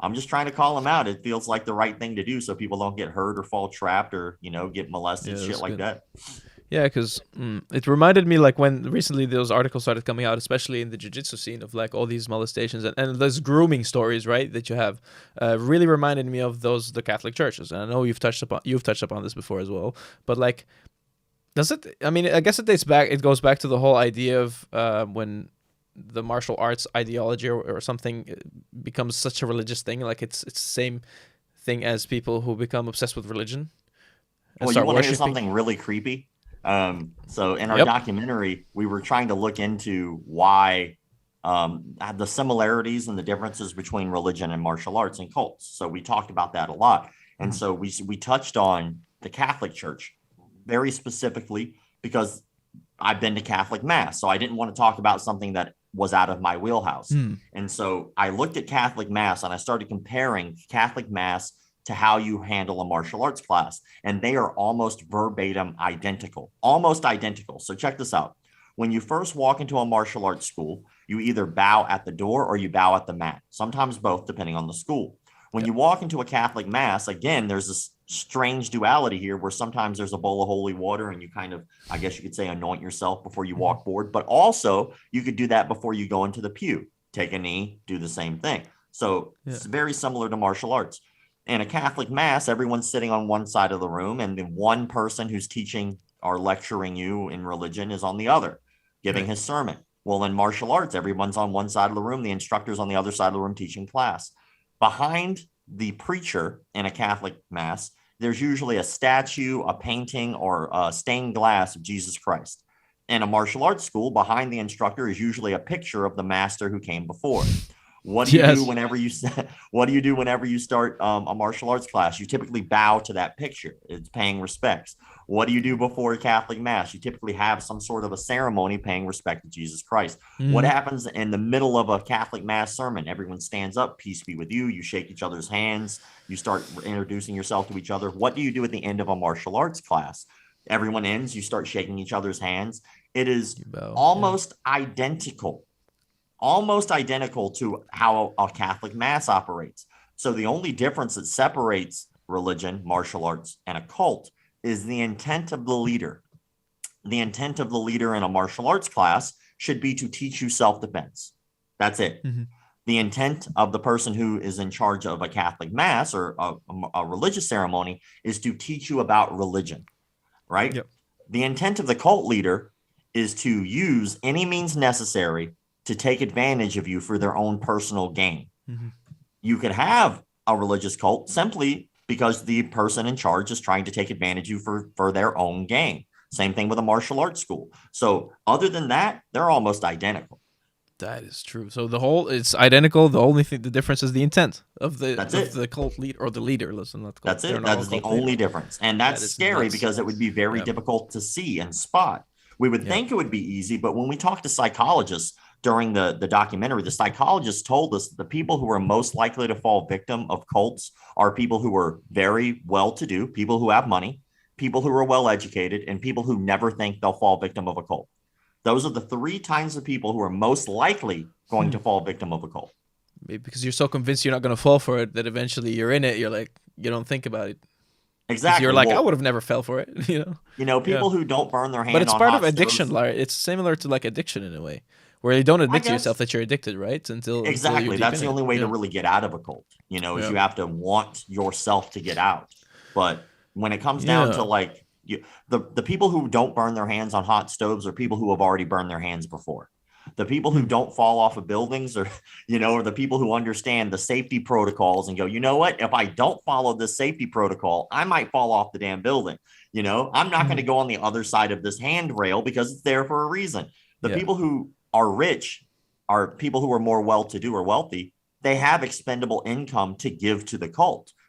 I'm just trying to call them out. It feels like the right thing to do so people don't get hurt or fall trapped or, get molested, Yeah, shit that's like good. that. Yeah, because it reminded me like when recently those articles started coming out, especially in the jiu-jitsu scene of like all these molestations and those grooming stories, right? That you have, really reminded me of the Catholic churches. And I know you've touched upon this before as well. But like, does it? I mean, I guess it dates back. It goes back to the whole idea of when the martial arts ideology or something becomes such a religious thing. Like it's the same thing as people who become obsessed with religion and Well, you start want to hear worshiping. something really creepy? So in our Yep. documentary, we were trying to look into why the similarities and the differences between religion and martial arts and cults. So we talked about that a lot. And Mhm. so we touched on the Catholic Church very specifically because I've been to Catholic Mass. So I didn't want to talk about something that was out of my wheelhouse. Hmm. And so I looked at Catholic Mass and I started comparing Catholic Mass to how you handle a martial arts class. And they are almost verbatim identical, almost identical. So check this out. When you first walk into a martial arts school, you either bow at the door or you bow at the mat, sometimes both, depending on the school. When Yep. you walk into a Catholic Mass, again, there's this strange duality here where sometimes there's a bowl of holy water and you kind of, I guess you could say, anoint yourself before you Mhm. walk forward, but also you could do that before you go into the pew, take a knee, do the same thing. So Yeah. it's very similar to martial arts. In a Catholic Mass, everyone's sitting on one side of the room, and the one person who's teaching or lecturing you in religion is on the other, giving Right. his sermon. Well, in martial arts, everyone's on one side of the room, the instructor's on the other side of the room teaching class. Behind the preacher in a Catholic Mass, there's usually a statue, a painting, or a stained glass of Jesus Christ. In a martial arts school, behind the instructor is usually a picture of the master who came before. What do you do Yes. whenever you what do you do whenever you start a martial arts class? You typically bow to that picture. It's paying respects. What do you do before a Catholic Mass? You typically have some sort of a ceremony paying respect to Jesus Christ. What Hmm. happens in the middle of a Catholic Mass sermon? Everyone stands up, peace be with you. You shake each other's hands. You start introducing yourself to each other. What do you do at the end of a martial arts class? Everyone ends, you start shaking each other's hands. It is You bow. Yeah. almost identical to how a Catholic Mass operates. So the only difference that separates religion, martial arts, and a cult is the intent of the leader. The intent of the leader in a martial arts class should be to teach you self defense. That's it. Hmm. The intent of the person who is in charge of a Catholic Mass or a religious ceremony is to teach you about religion, right? Yep. The intent of the cult leader is to use any means necessary to take advantage of you for their own personal gain. Hmm. You could have a religious cult simply because the person in charge is trying to take advantage of you for their own gain. Same thing with a martial arts school. So, other than that, they're almost identical. That is true. So the whole it's identical. The only thing the difference is the intent of the That's of it. the cult leader or the leader. Listen, not cult. That's They're it. not That all is the cult only leaders. difference. And That that's is scary nuts. because it would be very Yeah. difficult to see and spot. We would Yeah. think it would be easy, but when we talk to psychologists during the documentary, the psychologists told us that the people who are most likely to fall victim of cults are people who are very well to do, people who have money, people who are well educated, and people who never think they'll fall victim of a cult. Those are the three kinds of people who are most likely going Hmm. to fall victim of a cult. Maybe because you're so convinced you're not gonna fall for it that eventually you're in it. You're like you don't think about it because you're Exactly. like I would Well, have never fell for it. Yeah. people who don't burn their But hand it's on part of hot addiction, stoves, Larry. It's similar to like addiction in a way, where you don't I admit to yourself guess. that you're addicted, right? Until you're Exactly. deep That's in the it. only way to Yeah. really get out of a cult, is Yeah. you have to want yourself to get out. But when it comes down to Yeah. like the people who don't burn their hands on hot stoves are people who have already burned their hands before. The people who Hmm. don't fall off of buildings or, are the people who understand the safety protocols and go, you know what? If I don't follow this safety protocol, I might fall off the damn building. I'm not going Hmm. to go on the other side of this handrail because it's there for a reason. The Yeah. people who are rich are people who are more well to do or wealthy. They have expendable income to give to the cult.